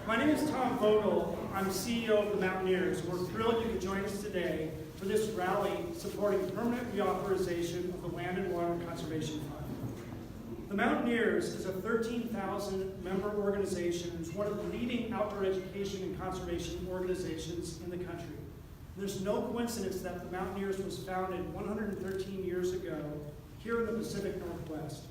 My name is Tom Vogel. I'm CEO of the Mountaineers. We're thrilled you could join us today for this rally supporting permanent reauthorization of the Land and Water Conservation Fund. The Mountaineers is a 13,000-member organization and is one of the leading outdoor education and conservation organizations in the country. There's no coincidence that the Mountaineers was founded 113 years ago here in the Pacific Northwest.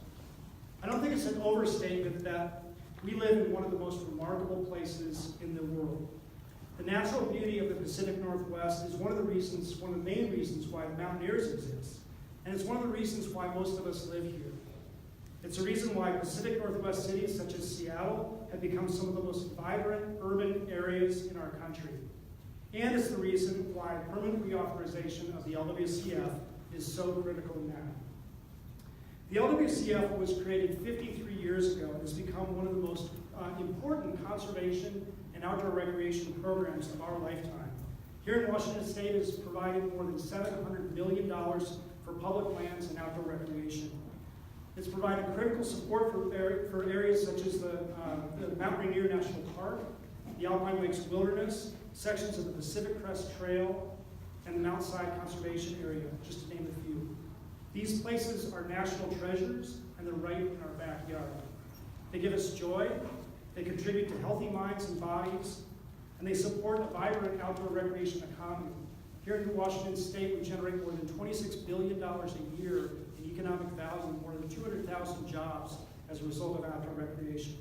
I don't think it's an overstatement that we live in one of the most remarkable places in the world. The natural beauty of the Pacific Northwest is one of the main reasons why the Mountaineers exist. And it's one of the reasons why most of us live here. It's a reason why Pacific Northwest cities such as Seattle have become some of the most vibrant urban areas in our country. And it's the reason why permanent reauthorization of the LWCF is so critical now. The LWCF was created 53 years ago and has become one of the most important conservation and outdoor recreation programs of our lifetime. Here in Washington State, it has provided more than $700 million for public lands and outdoor recreation. It's provided critical support for areas such as the Mount Rainier National Park, the Alpine Lakes Wilderness, sections of the Pacific Crest Trail, and the Mount Si Conservation Area, just to name a few. These places are national treasures, and they're right in our backyard. They give us joy, they contribute to healthy minds and bodies, and they support a vibrant outdoor recreation economy. Here in Washington State, we generate more than $26 billion a year in economic value, more than 200,000 jobs as a result of outdoor recreation.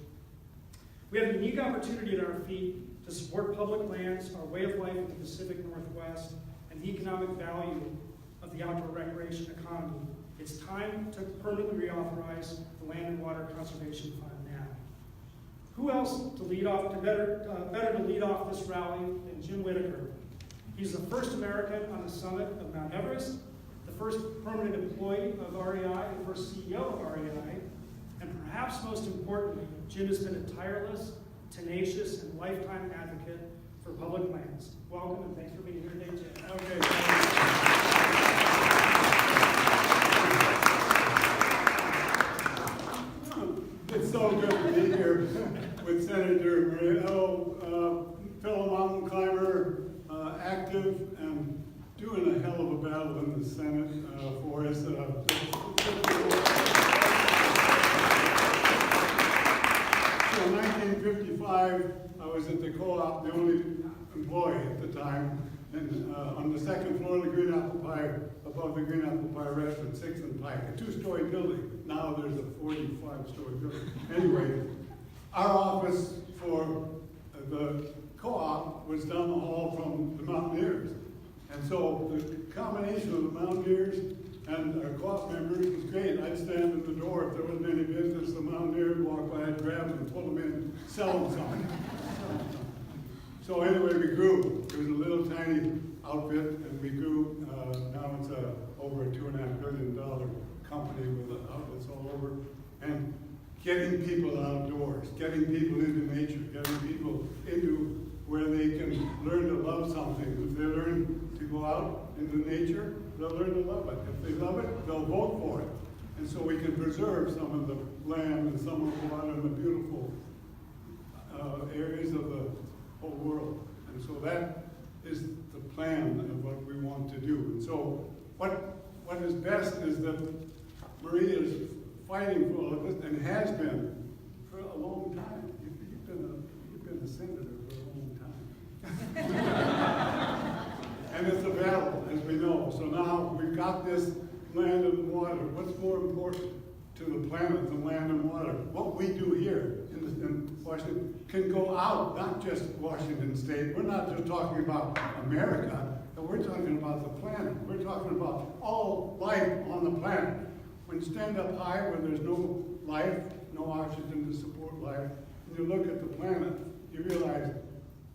We have a unique opportunity at our feet to support public lands, our way of life in the Pacific Northwest, and the economic value of the outdoor recreation economy. It's time to permanently reauthorize the Land and Water Conservation Fund now. Who else to lead off, better to lead off this rally than Jim Whitaker? He's the first American on the summit of Mount Everest, the first permanent employee of REI, the first CEO of REI, and perhaps most importantly, Jim has been a tireless, tenacious, and lifetime advocate for public lands. Welcome and thanks for being here today, Jim. Okay. It's so good to be here with Senator Moreno, fellow mountain climber, active, and doing a hell of a battle in the Senate for us. So in 1955, I was at the co-op, the only employee at the time, and on the second floor of the Green Apple Pie, above the Green Apple Pie restaurant, 6th and Pike, a 2-story building. Now there's a 45-story building. Anyway, our office for the co-op was down the hall from the Mountaineers. And so the combination of the Mountaineers and our co-op members was great. I'd stand at the door if there wasn't any business. The Mountaineers would walk by, I'd grab them, pull them in, sell them something. So anyway, we grew. It was a little tiny outfit, and we grew. Now it's over a $2.5 billion company with outlets all over. And getting people outdoors, getting people into nature, getting people into where they can learn to love something. If they learn to go out into nature, they'll learn to love it. If they love it, they'll vote for it. And so we can preserve some of the land and some of the water and the beautiful areas of the whole world. And so that is the plan of what we want to do. And so what is best is that Maria is fighting for all of this and has been for a long time. You've been a senator for a long time. And it's a battle, as we know. So now we've got this land and water. What's more important to the planet than land and water? What we do here in Washington can go out, not just Washington State. We're not just talking about America, but we're talking about the planet. We're talking about all life on the planet. When you stand up high where there's no life, no oxygen to support life, and you look at the planet, you realize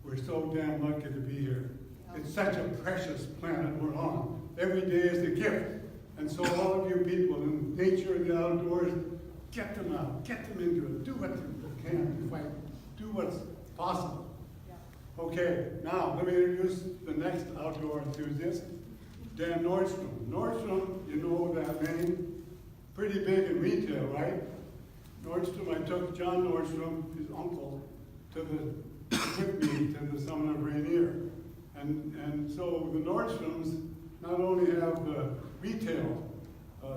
we're so damn lucky to be here. It's such a precious planet we're on. Every day is a gift. And so all of you people in nature and the outdoors, get them out, get them into it, do what you can, fight, do what's possible. Okay, now let me introduce the next outdoor enthusiast, Dan Nordstrom. Nordstrom, you know that name, pretty big in retail, right? Nordstrom, I took John Nordstrom, his uncle, to the with me to the summit of Rainier. And so the Nordstroms not only have the retail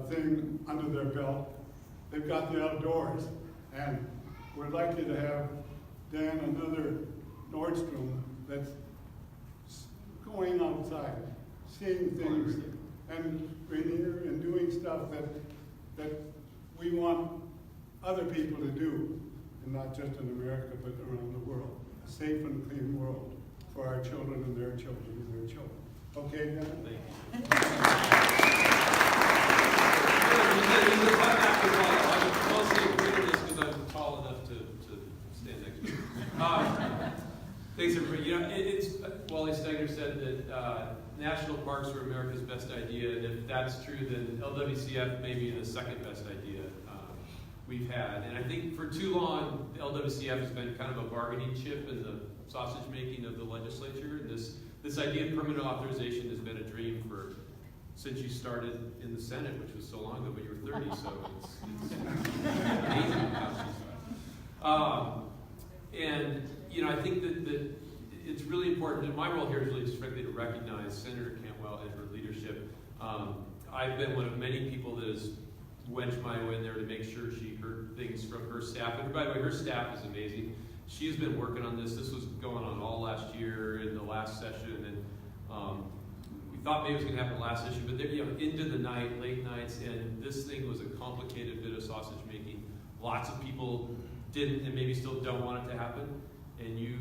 thing under their belt, they've got the outdoors. And we're lucky to have Dan, another Nordstrom, that's going outside, seeing things, and Rainier, and doing stuff that we want other people to do, and not just in America, but around the world. A safe and clean world for our children and their children and their children. Okay, Dan? I'll say this because I'm tall enough to stand next to you. Thanks, everybody. You know, it's Wally Stegner said that national parks are America's best idea, and if that's true, then LWCF may be the second best idea we've had. And I think for too long, the LWCF has been kind of a bargaining chip in the sausage making of the legislature. And this idea of permanent authorization has been a dream since you started in the Senate, which was so long ago, but you were 30, so it's amazing how she's and you know, I think that it's really important, and my role here is really just frankly to recognize Senator Cantwell and her leadership. I've been one of many people that has wedged my way in there to make sure she heard things from her staff. And by the way, her staff is amazing. She's been working on this. This was going on all last year in the last session, and we thought maybe it was going to happen last issue, but you know, into the night, late nights, and this thing was a complicated bit of sausage making. Lots of people didn't and maybe still don't want it to happen, and you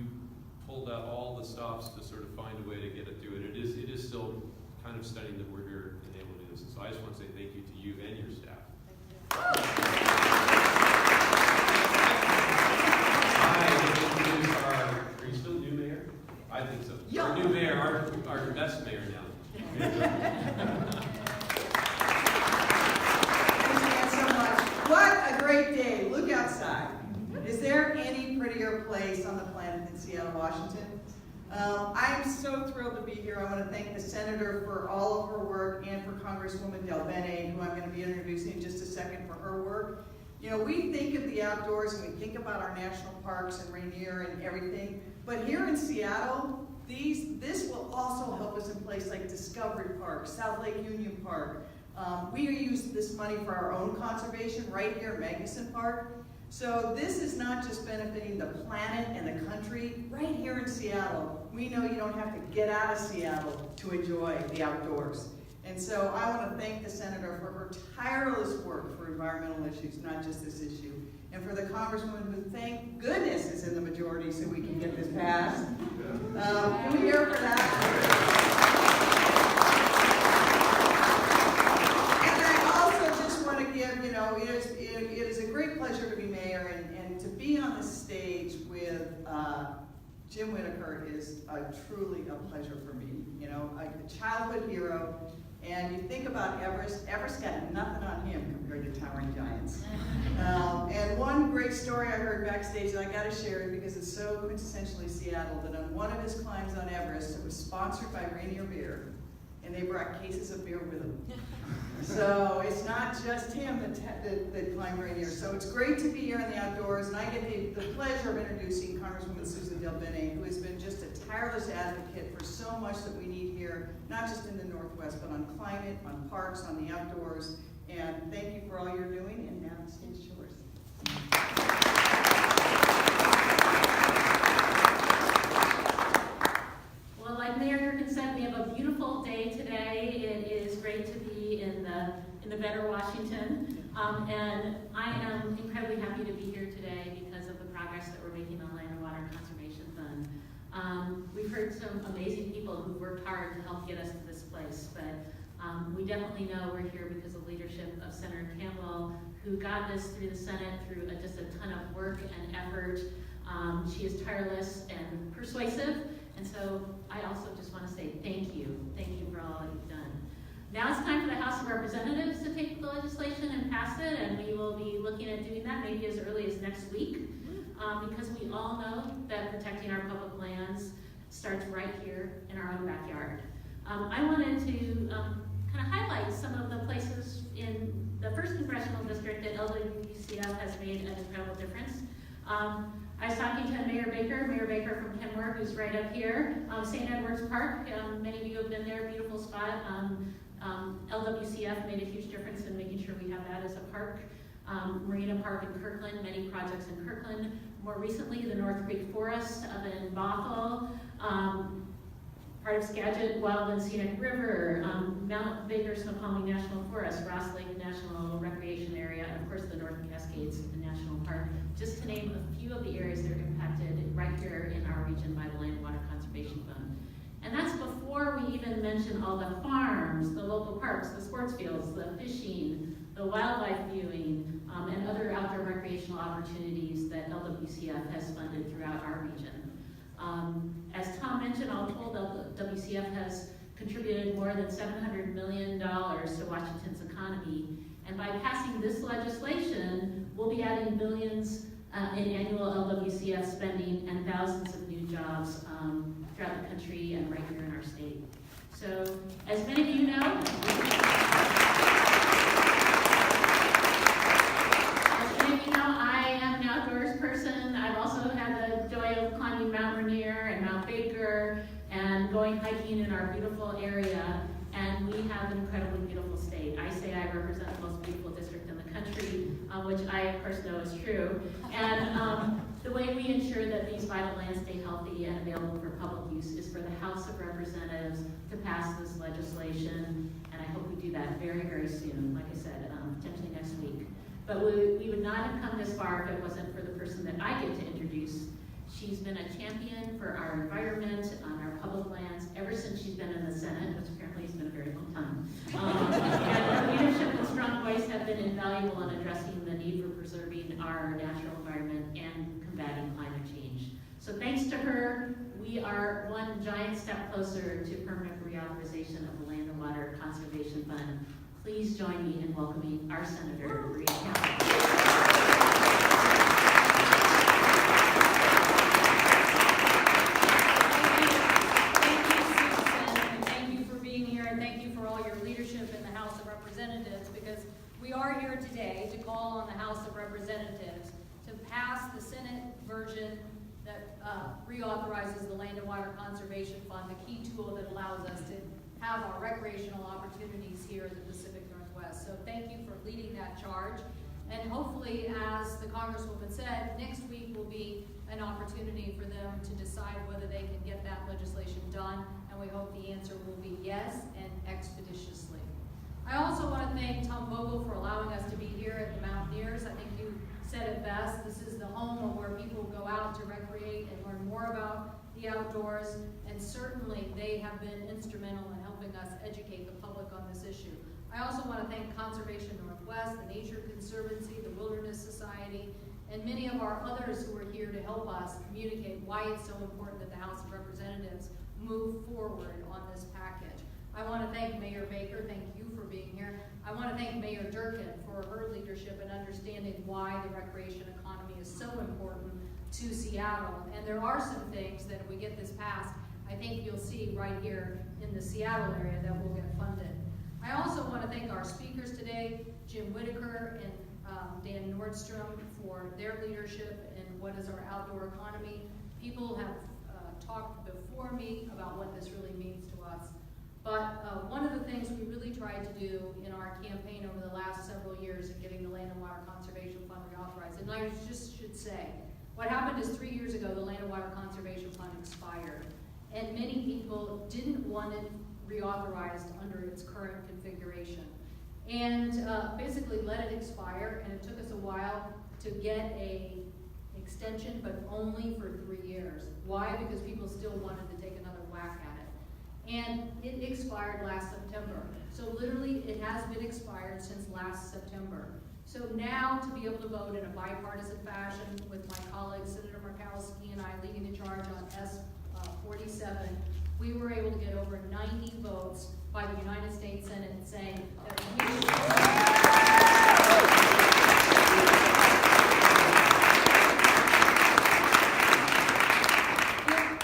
pulled out all the stops to sort of find a way to get it through it. It is still kind of stunning that we're here and able to do this. And so I just want to say thank you to you and your staff. Are you still new mayor? I think so. Yeah. Our new mayor, our best mayor now. Thank you so much. What a great day. Look outside. Is there any prettier place on the planet than Seattle, Washington? I'm so thrilled to be here. I want to thank the Senator for all of her work and for Congresswoman DelBene, who I'm going to be introducing in just a second for her work. You know, we think of the outdoors and we think about our national parks and Rainier and everything, but here in Seattle, this will also help us in places like Discovery Park, South Lake Union Park. We use this money for our own conservation right here at Magnuson Park. So this is not just benefiting the planet and the country. Right here in Seattle, we know you don't have to get out of Seattle to enjoy the outdoors. And so I want to thank the Senator for her tireless work for environmental issues, not just this issue. And for the Congresswoman who, thank goodness, is in the majority so we can get this passed. Can we hear for that? You know, it is a great pleasure to be mayor and to be on the stage with Jim Whitaker is truly a pleasure for me. You know, a childhood hero, and you think about Everest got nothing on him compared to towering giants. And one great story I heard backstage that I got to share because it's so quintessentially Seattle, that on one of his climbs on Everest, it was sponsored by Rainier Beer, and they brought cases of beer with them. So it's not just him that climbed Rainier. So it's great to be here in the outdoors, and I get the pleasure of introducing Congresswoman Susan DelBene, who has been just a tireless advocate for so much that we need here, not just in the Northwest, but on climate, on parks, on the outdoors. And thank you for all you're doing, and now the stage is yours. Well, like Mayor Durkin said, we have a beautiful day today. It is great to be in the better Washington, and I am incredibly happy to be here today because of the progress that we're making on Land and Water Conservation Fund. We've heard some amazing people who worked hard to help get us to this place, but we definitely know we're here because of the leadership of Senator Cantwell, who got this through the Senate through just a ton of work and effort. She is tireless and persuasive. And so I also just want to say thank you. Thank you for all that you've done. Now it's time for the House of Representatives to take the legislation and pass it, and we will be looking at doing that maybe as early as next week, because we all know that protecting our public lands starts right here in our own backyard. I wanted to kind of highlight some of the places in the 1st Congressional District that LWCF has made an incredible difference. I was talking to Mayor Baker from Kenmore, who's right up here. St. Edward's Park, many of you have been there, beautiful spot. LWCF made a huge difference in making sure we have that as a park. Marina Park in Kirkland, many projects in Kirkland. More recently, the North Creek Forest up in Bothell, part of Skagit, Wildland Scenic River, Mount Baker Snoqualmie National Forest, Ross Lake National Recreation Area, and of course the Northern Cascades National Park, just to name a few of the areas that are impacted right here in our region by the Land and Water Conservation Fund. And that's before we even mention all the farms, the local parks, the sports fields, the fishing, the wildlife viewing, and other outdoor recreational opportunities that LWCF has funded throughout our region. As Tom mentioned, all told, WCF has contributed more than $700 million to Washington's economy. And by passing this legislation, we'll be adding billions in annual LWCF spending and thousands of new jobs throughout the country and right here in our state. So, as many of you know, I am an outdoors person. I've also had the joy of climbing Mount Rainier and Mount Baker and going hiking in our beautiful area. And we have an incredibly beautiful state. I say I represent the most beautiful district in the country, which I, of course, know is true. And the way we ensure that these vital lands stay healthy and available for public use is for the House of Representatives to pass this legislation. And I hope we do that very, very soon, like I said, potentially next week. But we would not have come this far if it wasn't for the person that I get to introduce. She's been a champion for our environment, on our public lands, ever since she's been in the Senate, which apparently has been a very long time. And her leadership and strong voice have been invaluable in addressing the need for preserving our natural environment and combating climate change. So thanks to her, we are one giant step closer to permanent reauthorization of the Land and Water Conservation Fund. Please join me in welcoming our Senator, Maria Cantwell. Because we are here today to call on the House of Representatives to pass the Senate version that reauthorizes the Land and Water Conservation Fund, the key tool that allows us to have our recreational opportunities here in the Pacific Northwest. So thank you for leading that charge. And hopefully, as the Congresswoman said, next week will be an opportunity for them to decide whether they can get that legislation done. And we hope the answer will be yes, and expeditiously. I also want to thank Tom Vogel for allowing us to be here at the Mountaineers. I think you said it best. This is the home of where people go out to recreate and learn more about the outdoors, and certainly they have been instrumental in helping us educate the public on this issue. I also want to thank Conservation Northwest, the Nature Conservancy, the Wilderness Society, and many of our others who are here to help us communicate why it's so important that the House of Representatives move forward on this package. I want to thank Mayor Baker, thank you for being here. I want to thank Mayor Durkin for her leadership and understanding why the recreation economy is so important to Seattle. And there are some things that if we get this passed, I think you'll see right here in the Seattle area that will get funded. I also want to thank our speakers today, Jim Whitaker and Dan Nordstrom, for their leadership in what is our outdoor economy. People have talked before me about what this really means to us. But one of the things we really tried to do in our campaign over the last several years in getting the Land and Water Conservation Fund reauthorized, and I just should say, what happened is 3 years ago, the Land and Water Conservation Fund expired, and many people didn't want it reauthorized under its current configuration. And basically let it expire, and it took us a while to get a extension, but only for 3 years. Why? Because people still wanted to take another whack at it. And it expired last September. So literally, it has been expired since last September. So now, to be able to vote in a bipartisan fashion with my colleague Senator Murkowski and I leading the charge on S-47, we were able to get over 90 votes by the United States Senate saying that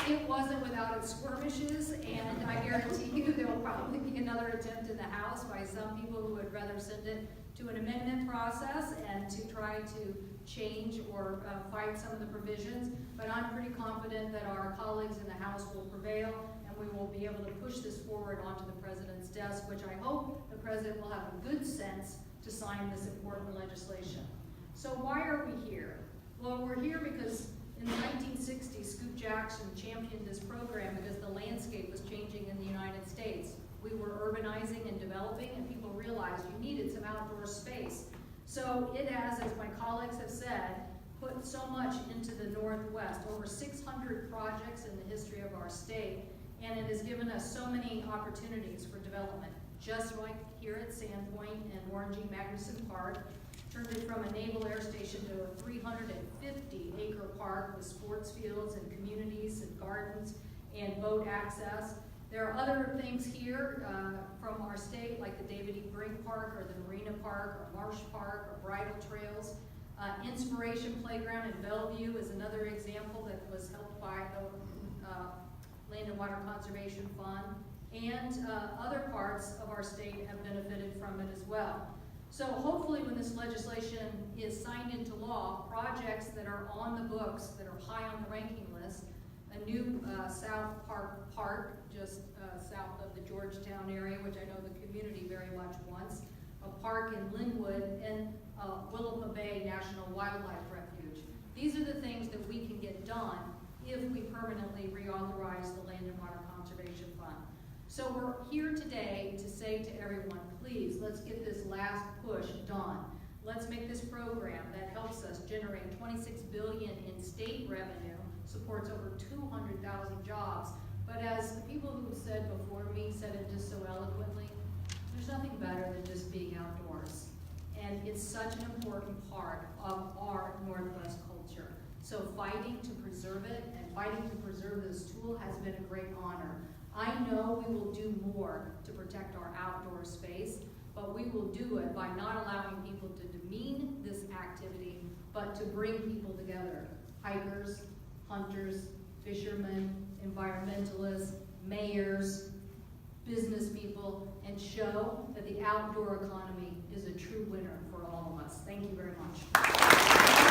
it wasn't without its skirmishes, and I guarantee you there will probably be another attempt in the House by some people who would rather send it to an amendment process and to try to change or fight some of the provisions, but I'm pretty confident that our colleagues in the House will prevail, and we will be able to push this forward onto the President's desk, which I hope the President will have a good sense to sign this important legislation. So why are we here? Well, we're here because in the 1960s, Scoop Jackson championed this program because the landscape was changing in the United States. We were urbanizing and developing, and people realized you needed some outdoor space. So it has, as my colleagues have said, put so much into the Northwest, over 600 projects in the history of our state, and it has given us so many opportunities for development. Just like here at Sandpoint and Warren G. Magnuson Park, turned it from a naval air station to a 350-acre park with sports fields and communities and gardens and boat access. There are other things here from our state, like the David E. Brink Park or the Marina Park or Marsh Park or Bridle Trails. Inspiration Playground in Bellevue is another example that was helped by the Land and Water Conservation Fund. And other parts of our state have benefited from it as well. So hopefully when this legislation is signed into law, projects that are on the books, that are high on the ranking list, a new South Park, just south of the Georgetown area, which I know the community very much wants, a park in Linwood, and Willapa Bay National Wildlife Refuge. These are the things that we can get done if we permanently reauthorize the Land and Water Conservation Fund. So we're here today to say to everyone, please, let's get this last push done. Let's make this program that helps us generate $26 billion in state revenue, supports over 200,000 jobs. But as the people who said before me said it just so eloquently, there's nothing better than just being outdoors. And it's such an important part of our Northwest culture. So fighting to preserve it and fighting to preserve this tool has been a great honor. I know we will do more to protect our outdoor space, but we will do it by not allowing people to demean this activity, but to bring people together. Hikers, hunters, fishermen, environmentalists, mayors, business people, and show that the outdoor economy is a true winner for all of us. Thank you very much.